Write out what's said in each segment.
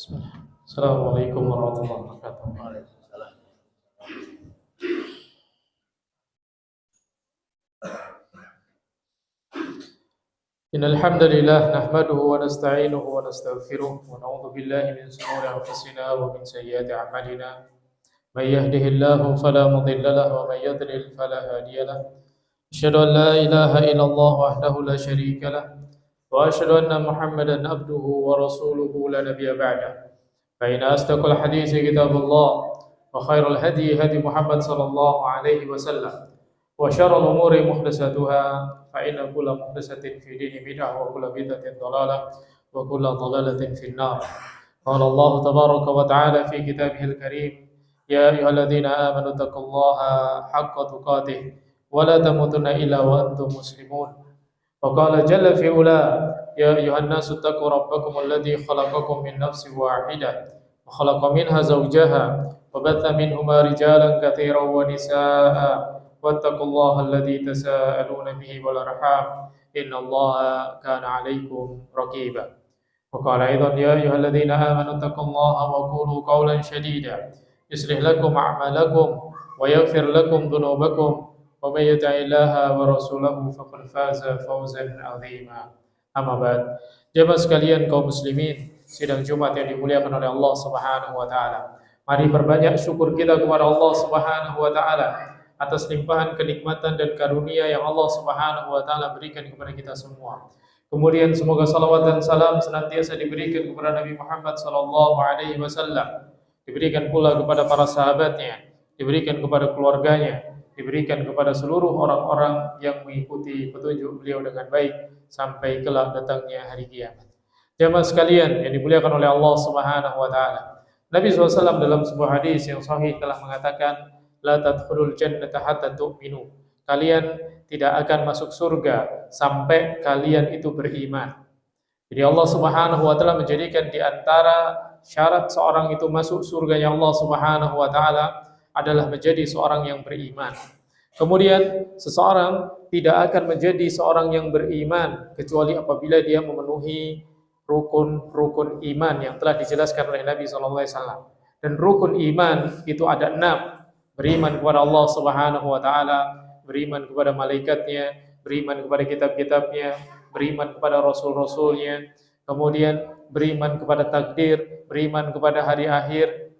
Bismillah. Assalamualaikum warahmatullahi wabarakatuh. Waalaikumsalam. Innal hamdalillah nahmaduhu wa nasta'inuhu wa nastaghfiruh wa na'udzu billahi min shururi anfusina wa min sayyiati a'malina. May yahdihillahu fala mudilla lahu wa may yudlil fala hadiya lahu. Asyhadu an la ilaha illallah wahdahu la syarika lah wa asyhadu anna Muhammadan abduhu wa rasuluhu la nabiyya ba'da. Fa inna asdaqal haditsi kitabullah wa khairal hadi hadi Muhammad sallallahu alaihi wasallam. Wa syarrul umuri muhdatsatuha fa inna kulla muhdatsatin fi dini bid'ah wa kulla bid'atin dhalalah wa kulla dhalalatin fin nar. Qala Allah tabaraka wa ta'ala fi kitabihil karim, ya ayyuhalladzina amanu taqullaha haqqa tuqatih wa la tamutunna illa wa antum muslimun. Wa qala jalla fi ula, ya ayyuhan nasu taqu rabbakum alladzi khalaqakum min nafsin wahidah wa khalaqa minha zawjaha wa batha minhuma rijalan katsiran wa nisaa'a واتقوا الله الذي تساءلون به والأرحام إن الله كان عليكم رقيبا وقال أيضا يا أيها الذين آمنوا اتقوا الله وقولوا قولا سديدا يصلح لكم أعمالكم ويغفر لكم ذنوبكم ومن يطع الله ورسوله فقد فاز فوزا عظيما. Amma ba'd. Jemaah sekalian kaum muslimin, sidang Jumat yang dimuliakan oleh Allah Subhanahu wa taala. Mari perbanyak syukur kita kepada Allah Subhanahu wa taala atas limpahan kenikmatan dan karunia yang Allah Subhanahu wa taala berikan kepada kita semua. Kemudian semoga salawat dan salam senantiasa diberikan kepada Nabi Muhammad sallallahu alaihi wasallam, diberikan pula kepada para sahabatnya, diberikan kepada keluarganya, diberikan kepada seluruh orang-orang yang mengikuti petunjuk beliau dengan baik sampai kelak datangnya hari kiamat. Jemaah sekalian yang dimuliakan oleh Allah Subhanahu wa taala. Nabi SAW dalam sebuah hadis yang sahih telah mengatakan, la tadkhulul jannata hatta tu'minu. Kalian tidak akan masuk surga sampai kalian itu beriman. Jadi Allah Subhanahu wa taala menjadikan di antara syarat seorang itu masuk surganya Allah Subhanahu wa taala adalah menjadi seorang yang beriman. Kemudian seseorang tidak akan menjadi seorang yang beriman kecuali apabila dia memenuhi rukun-rukun iman yang telah dijelaskan oleh Nabi sallallahu alaihi wasallam. Dan rukun iman itu ada 6. Beriman kepada Allah Subhanahu wa taala, beriman kepada malaikatnya, beriman kepada kitab-kitabnya, beriman kepada rasul-rasulnya, kemudian beriman kepada takdir, beriman kepada hari akhir.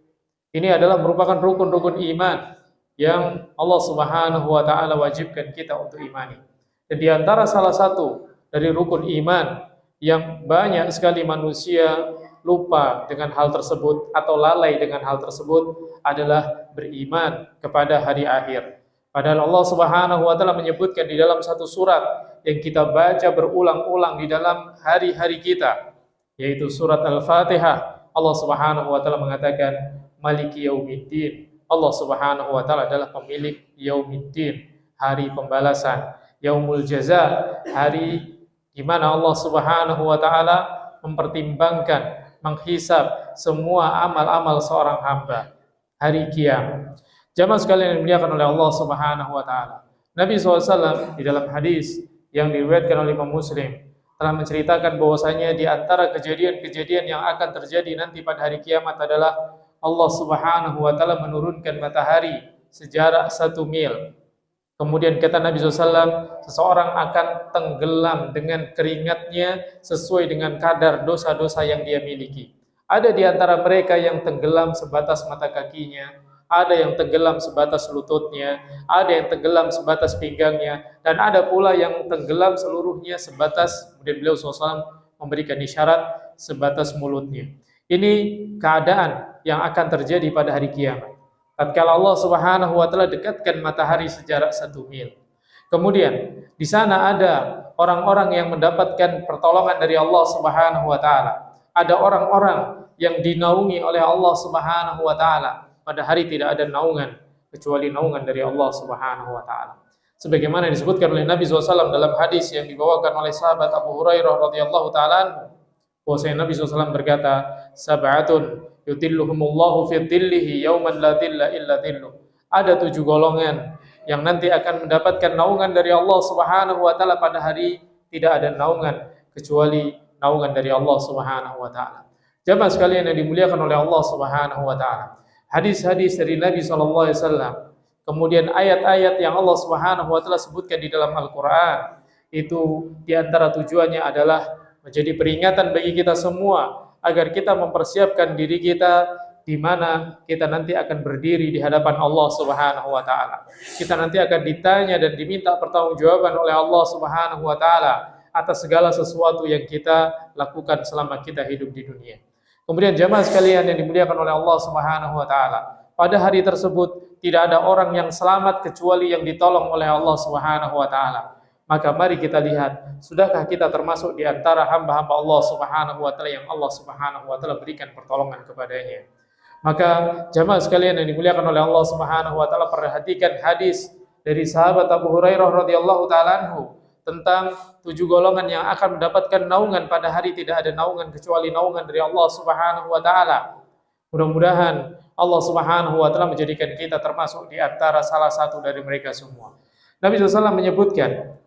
Ini adalah merupakan rukun-rukun iman yang Allah Subhanahu wa taala wajibkan kita untuk imani. Dan di antara salah satu dari rukun iman yang banyak sekali manusia lupa dengan hal tersebut atau lalai dengan hal tersebut adalah beriman kepada hari akhir. Padahal Allah Subhanahu wa taala menyebutkan di dalam satu surat yang kita baca berulang-ulang di dalam hari-hari kita, yaitu surat Al-Fatihah. Allah Subhanahu wa taala mengatakan Maliki Yaumiddin. Allah Subhanahu wa taala adalah pemilik Yaumiddin, hari pembalasan. Yaumul Jaza, hari di mana Allah Subhanahu wa taala mempertimbangkan, menghisab semua amal-amal seorang hamba. Hari kiamat. Jamaah sekalian yang dimuliakan oleh Allah Subhanahu wa taala. Nabi SAW di dalam hadis yang diriwayatkan oleh Imam Muslim telah menceritakan bahwasanya di antara kejadian-kejadian yang akan terjadi nanti pada hari kiamat adalah Allah Subhanahu wa taala menurunkan matahari sejarak 1 mil. Kemudian kata Nabi SAW, seseorang akan tenggelam dengan keringatnya sesuai dengan kadar dosa-dosa yang dia miliki. Ada di antara mereka yang tenggelam sebatas mata kakinya, ada yang tenggelam sebatas lututnya, ada yang tenggelam sebatas pinggangnya, dan ada pula yang tenggelam seluruhnya sebatas, kemudian beliau SAW memberikan isyarat, sebatas mulutnya. Ini keadaan yang akan terjadi pada hari kiamat. Tatkala Allah Subhanahu wa taala dekatkan matahari sejarak 1 mil. Kemudian di sana ada orang-orang yang mendapatkan pertolongan dari Allah Subhanahu wa taala. Ada orang-orang yang dinaungi oleh Allah Subhanahu wa taala. Pada hari tidak ada naungan kecuali naungan dari Allah Subhanahu wa taala. Sebagaimana disebutkan oleh Nabi SAW dalam hadis yang dibawakan oleh sahabat Abu Hurairah radhiyallahu taala anhu, bahwasanya Nabi SAW berkata, sab'atun yutilluhumullahu fi dhillihi yauman la dhilla illa dhilluh. Ada 7 golongan yang nanti akan mendapatkan naungan dari Allah Subhanahu wa taala pada hari tidak ada naungan kecuali naungan dari Allah Subhanahu wa taala. Jamaah sekalian yang dimuliakan oleh Allah Subhanahu wa taala. Hadis-hadis dari Nabi sallallahu alaihi wasallam, kemudian ayat-ayat yang Allah Subhanahu wa taala sebutkan di dalam Al-Qur'an, itu di antara tujuannya adalah menjadi peringatan bagi kita semua agar kita mempersiapkan diri kita di mana kita nanti akan berdiri di hadapan Allah Subhanahu wa taala. Kita nanti akan ditanya dan diminta pertanggungjawaban oleh Allah Subhanahu wa taala atas segala sesuatu yang kita lakukan selama kita hidup di dunia. Kemudian jamaah sekalian yang dimuliakan oleh Allah Subhanahu wa taala, pada hari tersebut tidak ada orang yang selamat kecuali yang ditolong oleh Allah Subhanahu wa taala. Maka mari kita lihat, sudahkah kita termasuk di antara hamba-hamba Allah Subhanahu wa taala yang Allah Subhanahu wa taala berikan pertolongan kepadanya. Maka jamaah sekalian yang dimuliakan oleh Allah Subhanahu wa taala, perhatikan hadis dari sahabat Abu Hurairah radhiyallahu taala anhu tentang 7 golongan yang akan mendapatkan naungan pada hari tidak ada naungan kecuali naungan dari Allah Subhanahu wa taala. Mudah-mudahan Allah Subhanahu wa taala menjadikan kita termasuk di antara salah satu dari mereka semua. Nabi SAW menyebutkan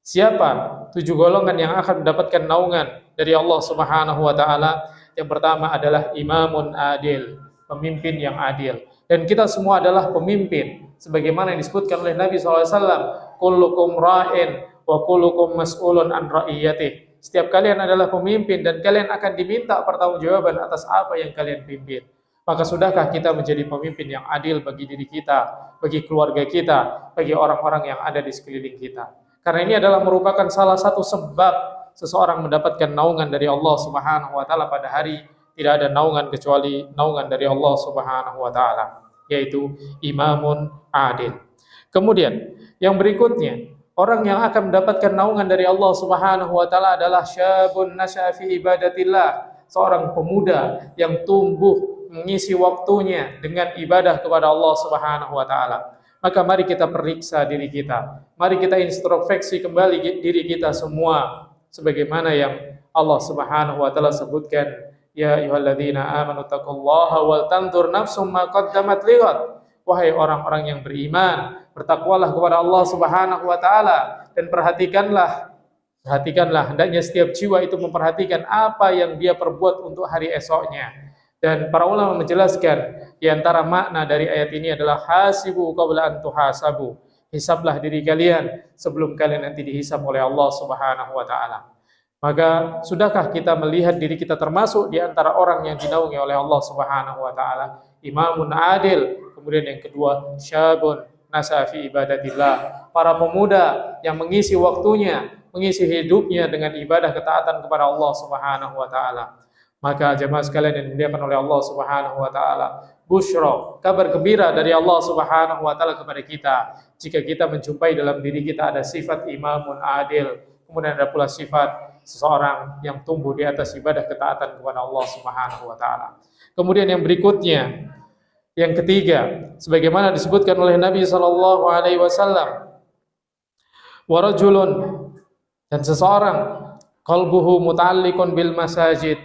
siapa 7 golongan yang akan mendapatkan naungan dari Allah Subhanahu wa taala. Yang pertama adalah imamun adil, pemimpin yang adil. Dan kita semua adalah pemimpin sebagaimana yang disebutkan oleh Nabi SAW, kullukum ra'in wa kullukum mas'ulun an ra'iyatih. Setiap kalian adalah pemimpin dan kalian akan diminta pertanggungjawaban atas apa yang kalian pimpin. Maka sudahkah kita menjadi pemimpin yang adil bagi diri kita, bagi keluarga kita, bagi orang-orang yang ada di sekeliling kita. Karena ini adalah merupakan salah satu sebab seseorang mendapatkan naungan dari Allah Subhanahu wa taala pada hari tidak ada naungan kecuali naungan dari Allah Subhanahu wa taala, yaitu imamun adil. Kemudian yang berikutnya, orang yang akan mendapatkan naungan dari Allah Subhanahu wa taala adalah syabun nasya'a fi ibadatillah, seorang pemuda yang tumbuh mengisi waktunya dengan ibadah kepada Allah Subhanahu wa taala. Maka mari kita periksa diri kita. Mari kita introspeksi kembali diri kita semua sebagaimana yang Allah Subhanahu wa taala sebutkan, ya ayyuhalladzina amanu taqullaha wal tanzur nafsum ma qaddamat lighad. Wahai orang-orang yang beriman, bertakwalah kepada Allah Subhanahu wa taala dan perhatikanlah hendaknya setiap jiwa itu memperhatikan apa yang dia perbuat untuk hari esoknya. Dan para ulama menjelaskan di antara makna dari ayat ini adalah hasibu qabla an tuhasabu. Hisablah diri kalian sebelum kalian nanti dihisab oleh Allah Subhanahu wa taala. Maka sudahkah kita melihat diri kita termasuk di antara orang yang dinaungi oleh Allah Subhanahu wa taala? Imamun adil. Kemudian yang kedua, syabun nasya'a fi ibadatillah. Para pemuda yang mengisi waktunya, mengisi hidupnya dengan ibadah ketaatan kepada Allah Subhanahu wa taala. Maka jemaah sekalian yang dimuliakan oleh Allah Subhanahu wa taala, busyra, kabar gembira dari Allah Subhanahu wa taala kepada kita jika kita menjumpai dalam diri kita ada sifat imamun adil, kemudian ada pula sifat seseorang yang tumbuh di atas ibadah ketaatan kepada Allah Subhanahu wa taala. Kemudian yang berikutnya, yang ketiga, sebagaimana disebutkan oleh Nabi sallallahu alaihi wasallam, wa rajulun, dan seseorang qalbuhu muta'alliqun bil masajid,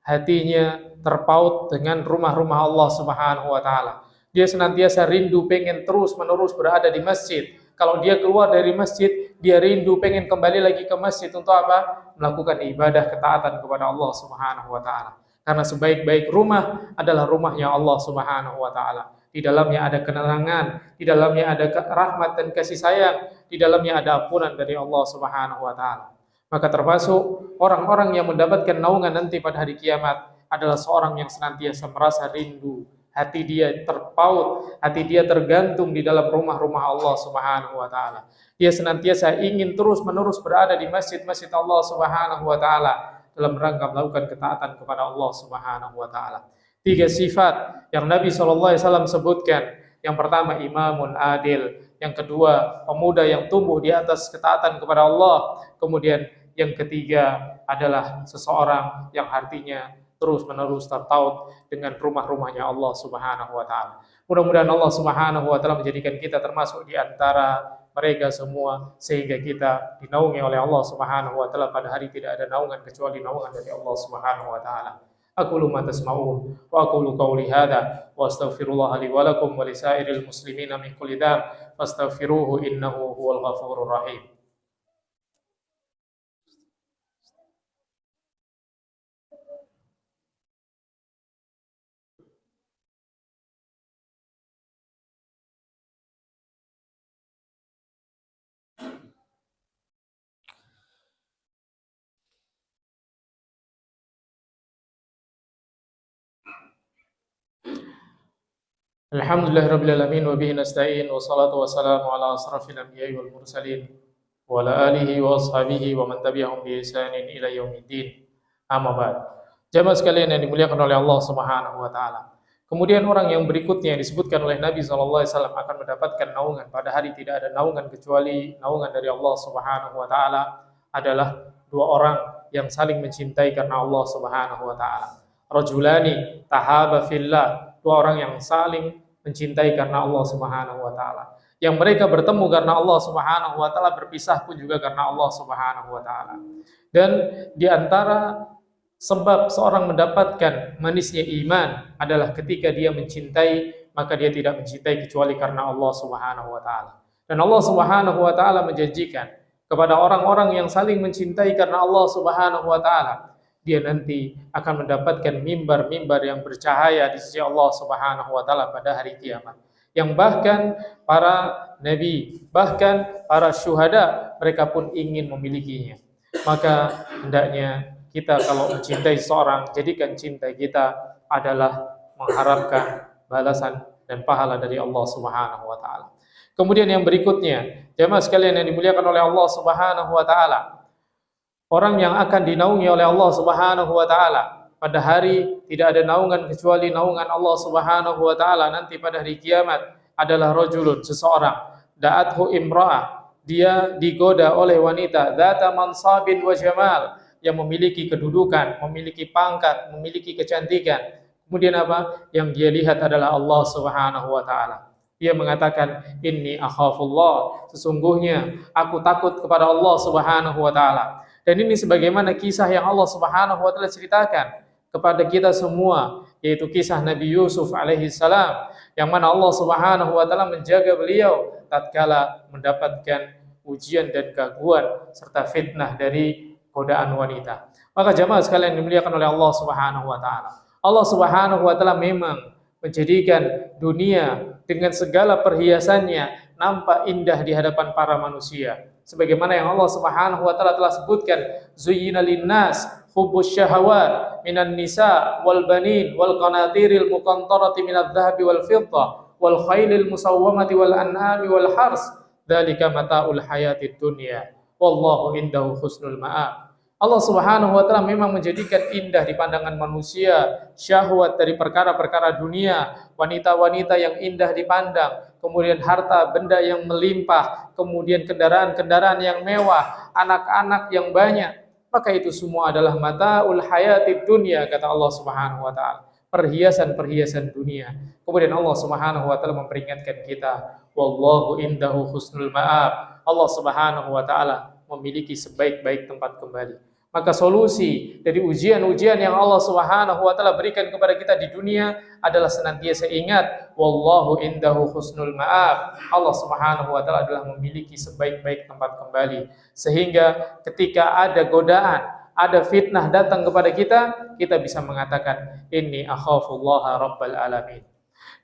hatinya terpaut dengan rumah-rumah Allah Subhanahu wa taala. Dia senantiasa rindu pengen terus-menerus berada di masjid. Kalau dia keluar dari masjid, dia rindu pengen kembali lagi ke masjid untuk apa? Melakukan ibadah ketaatan kepada Allah Subhanahu wa taala. Karena sebaik-baik rumah adalah rumahnya Allah Subhanahu wa taala. Di dalamnya ada kenerangan, di dalamnya ada rahmat dan kasih sayang, di dalamnya ada ampunan dari Allah Subhanahu wa taala. Maka termasuk orang-orang yang mendapatkan naungan nanti pada hari kiamat adalah seorang yang senantiasa merasa rindu, hati dia terpaut, hati dia tergantung di dalam rumah-rumah Allah Subhanahu wa taala. Dia senantiasa ingin terus-menerus berada di masjid-masjid Allah Subhanahu wa taala dalam rangka melakukan ketaatan kepada Allah Subhanahu wa taala. 3 sifat yang Nabi SAW sebutkan. Yang pertama, imamun adil. Yang kedua, pemuda yang tumbuh di atas ketaatan kepada Allah. Kemudian yang ketiga adalah seseorang yang hatinya terus-menerus tertaut dengan rumah-rumahnya Allah Subhanahu wa taala. Mudah-mudahan Allah Subhanahu wa taala menjadikan kita termasuk di antara mereka semua sehingga kita dinaungi oleh Allah Subhanahu wa taala pada hari tidak ada naungan kecuali naungan dari Allah Subhanahu wa taala. Aqulu ma tasma'un wa aqulu qawli hadza wa astaghfirullah li wa lakum wa lisairil muslimina min kulli dzamb fastaghfiruhu innahu huwal ghafurur rahim. Alhamdulillahirabbil alamin wa bihi nasta'in wassalatu wassalamu ala asrafil anbiya'i wal mursalin wa ala alihi wa ashabihi wa man tabi'ahum bi ihsanin ila yaumiddin. Amma ba'd. Jamaah sekalian yang dimuliakan oleh Allah Subhanahu wa taala. Kemudian orang yang berikutnya yang disebutkan oleh Nabi sallallahu alaihi wasallam akan mendapatkan naungan pada hari tidak ada naungan kecuali naungan dari Allah Subhanahu wa taala adalah dua orang yang saling mencintai karena Allah Subhanahu wa taala. Rajulani tahaba fillah, dua orang yang saling mencintai karena Allah Subhanahu wa taala. Yang mereka bertemu karena Allah Subhanahu wa taala, berpisah pun juga karena Allah Subhanahu wa taala. Dan di antara sebab seorang mendapatkan manisnya iman adalah ketika dia mencintai, maka dia tidak mencintai kecuali karena Allah Subhanahu wa taala. Dan Allah Subhanahu wa taala menjanjikan kepada orang-orang yang saling mencintai karena Allah Subhanahu wa taala, dia nanti akan mendapatkan mimbar-mimbar yang bercahaya di sisi Allah Subhanahu wa taala pada hari kiamat. Yang bahkan para nabi, bahkan para syuhada, mereka pun ingin memilikinya. Maka hendaknya kita kalau mencintai seorang, jadikan cinta kita adalah mengharapkan balasan dan pahala dari Allah Subhanahu wa taala. Kemudian yang berikutnya, jemaah sekalian yang dimuliakan oleh Allah Subhanahu wa taala, orang yang akan dinaungi oleh Allah Subhanahu wa taala pada hari tidak ada naungan kecuali naungan Allah Subhanahu wa taala nanti pada hari kiamat adalah rajulun, seseorang, da'athu imra'ah, dia digoda oleh wanita, dzata mansabin wa jamal, yang memiliki kedudukan, memiliki pangkat, memiliki kecantikan. Kemudian apa? Yang dia lihat adalah Allah Subhanahu wa taala. Dia mengatakan, inni akhafullah, sesungguhnya aku takut kepada Allah Subhanahu wa taala. Dan ini sebagaimana kisah yang Allah Subhanahu wa taala ceritakan kepada kita semua, yaitu kisah Nabi Yusuf alaihi salam, yang mana Allah Subhanahu wa taala menjaga beliau tatkala mendapatkan ujian dan gangguan serta fitnah dari godaan wanita. Maka jamaah sekalian dimuliakan oleh Allah Subhanahu wa taala, Allah Subhanahu wa taala memang menjadikan dunia dengan segala perhiasannya nampak indah di hadapan para manusia. Sebagaimana yang Allah Subhanahu wa taala telah sebutkan, zuyyina linnas hubbus syahawat minan nisa wal banin wal qanatiril muqantarati minadh dhahabi wal fiddah wal khailil musawwamati wal an'ami wal hars, dzalika mataul hayatid dunya wallahu indahu husnul ma'ab. Allah Subhanahu wa taala memang menjadikan indah di pandangan manusia syahwat dari perkara-perkara dunia, wanita-wanita yang indah dipandang, kemudian harta benda yang melimpah, kemudian kendaraan-kendaraan yang mewah, anak-anak yang banyak. Maka itu semua adalah mataul hayatid dunya, kata Allah Subhanahu wa taala, perhiasan-perhiasan dunia. Kemudian Allah Subhanahu wa taala memperingatkan kita, wallahu indahu husnul ma'ab. Allah Subhanahu wa taala memiliki sebaik-baik tempat kembali. Maka solusi dari ujian-ujian yang Allah Subhanahu wa taala berikan kepada kita di dunia adalah senantiasa ingat, wallahu indahu husnul ma'ab. Allah Subhanahu wa taala adalah memiliki sebaik-baik tempat kembali. Sehingga ketika ada godaan, ada fitnah datang kepada kita, kita bisa mengatakan, inni akhafullaha rabbal alamin.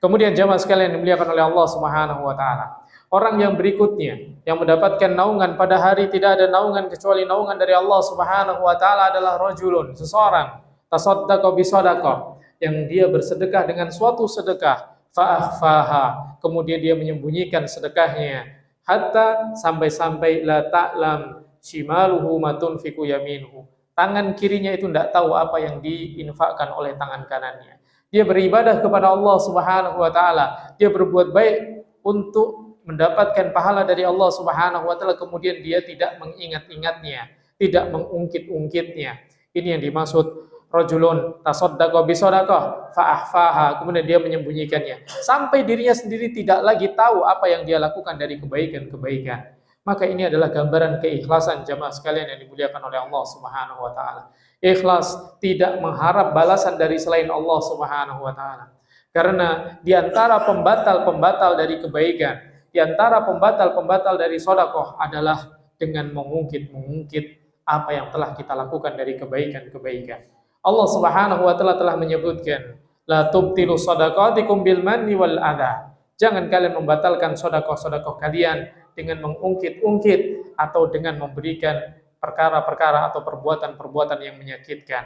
Kemudian jamaah sekalian dimuliakan oleh Allah Subhanahu wa taala, orang yang berikutnya yang mendapatkan naungan pada hari tidak ada naungan kecuali naungan dari Allah Subhanahu wa taala adalah rajulun, seseorang, tasaddaqa bi shadaqah, yang dia bersedekah dengan suatu sedekah, fa'akhfaha, kemudian dia menyembunyikan sedekahnya, hatta sampai-sampai la ta'lam shimaluhu ma tunfiqu yaminuhu, tangan kirinya itu tidak tahu apa yang diinfakkan oleh tangan kanannya. Dia beribadah kepada Allah Subhanahu wa taala, dia berbuat baik untuk mendapatkan pahala dari Allah Subhanahu wa taala, kemudian dia tidak mengingat-ingatnya, tidak mengungkit-ungkitnya. Ini yang dimaksud rajulun tasaddaqa bi shadaqah fa akhfaha, kemudian dia menyembunyikannya sampai dirinya sendiri tidak lagi tahu apa yang dia lakukan dari kebaikan-kebaikan. Maka ini adalah gambaran keikhlasan jamaah sekalian yang dimuliakan oleh Allah Subhanahu wa taala. Ikhlas, tidak mengharap balasan dari selain Allah Subhanahu wa taala. Karena di antara pembatal-pembatal dari kebaikan, di antara pembatal-pembatal dari sedekah adalah dengan mengungkit-ungkit apa yang telah kita lakukan dari kebaikan-kebaikan. Allah Subhanahu wa taala telah menyebutkan, la tubtilu shadaqatikum bil manni wal adha. Jangan kalian membatalkan sedekah-sedekah kalian dengan mengungkit-ungkit atau dengan memberikan perkara-perkara atau perbuatan-perbuatan yang menyakitkan.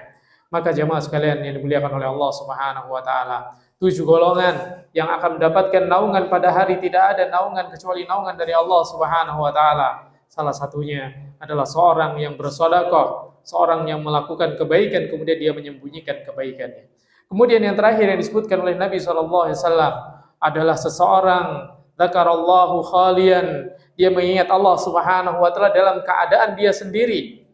Maka jemaah sekalian yang dimuliakan oleh Allah Subhanahu wa taala, 7 golongan yang akan mendapatkan naungan pada hari tidak ada naungan kecuali naungan dari Allah Subhanahu wa taala. Salah satunya adalah seorang yang bersedekah, seorang yang melakukan kebaikan kemudian dia menyembunyikan kebaikannya. Kemudian yang terakhir yang disebutkan oleh Nabi SAW adalah seseorang dzakarallahu khalian, dia mengingat Allah Subhanahu wa taala dalam keadaan dia sendiri.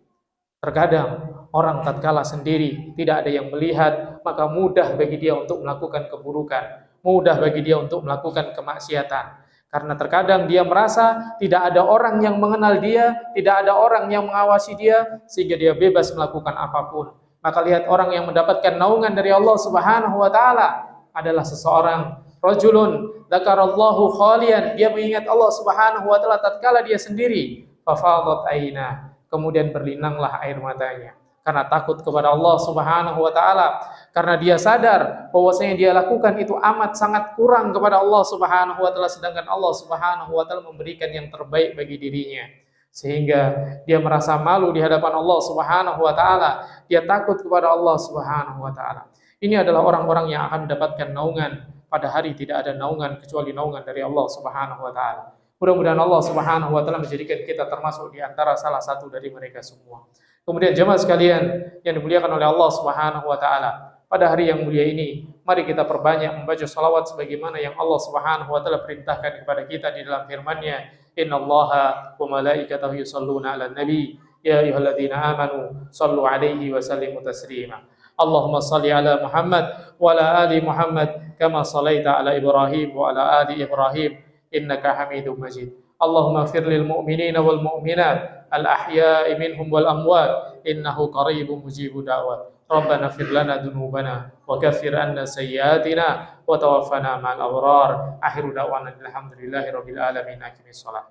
Terkadang orang tatkala sendiri tidak ada yang melihat, maka mudah bagi dia untuk melakukan keburukan, mudah bagi dia untuk melakukan kemaksiatan. Karena terkadang dia merasa tidak ada orang yang mengenal dia, tidak ada orang yang mengawasi dia, sehingga dia bebas melakukan apapun. Maka lihat orang yang mendapatkan naungan dari Allah Subhanahu wa taala adalah seseorang rajulun dzakarallahu khalian, dia mengingat Allah Subhanahu wa taala tatkala dia sendiri, fafadat aina, kemudian berlinanglah air matanya karena takut kepada Allah Subhanahu wa taala, karena dia sadar bahwasanya dia lakukan itu amat sangat kurang kepada Allah Subhanahu wa taala, sedangkan Allah Subhanahu wa taala memberikan yang terbaik bagi dirinya. Sehingga dia merasa malu di hadapan Allah Subhanahu wa taala, dia takut kepada Allah Subhanahu wa taala. Ini adalah orang-orang yang akan mendapatkan naungan pada hari tidak ada naungan kecuali naungan dari Allah Subhanahu wa taala. Mudah-mudahan Allah Subhanahu wa taala menjadikan kita termasuk di antara salah satu dari mereka semua. Kemudian jemaah sekalian yang dimuliakan oleh Allah Subhanahu wa taala, pada hari yang mulia ini mari kita perbanyak membaca salawat sebagaimana yang Allah Subhanahu wa taala perintahkan kepada kita di dalam firman-Nya, innallaha wa malaikatahu yusholluna 'alan nabi ya ayyuhalladzina amanu shallu 'alaihi wa sallimu taslima. Allahumma shalli 'ala Muhammad wa 'ala ali Muhammad kama shallaita 'ala Ibrahim wa 'ala ali Ibrahim innaka Hamidum Majid. Allahumma ighfir lil mu'minina wal mu'minat al-ahya'i minhum wal amwat innahu qaribun mujibud da'wat. Rabbana ighfir lana dzunubana wa kaffir 'anna sayyi'atina wa tawaffana ma'al abrar. Akhiru da'wana alhamdulillahi rabbil alamin. Aqimis shalah.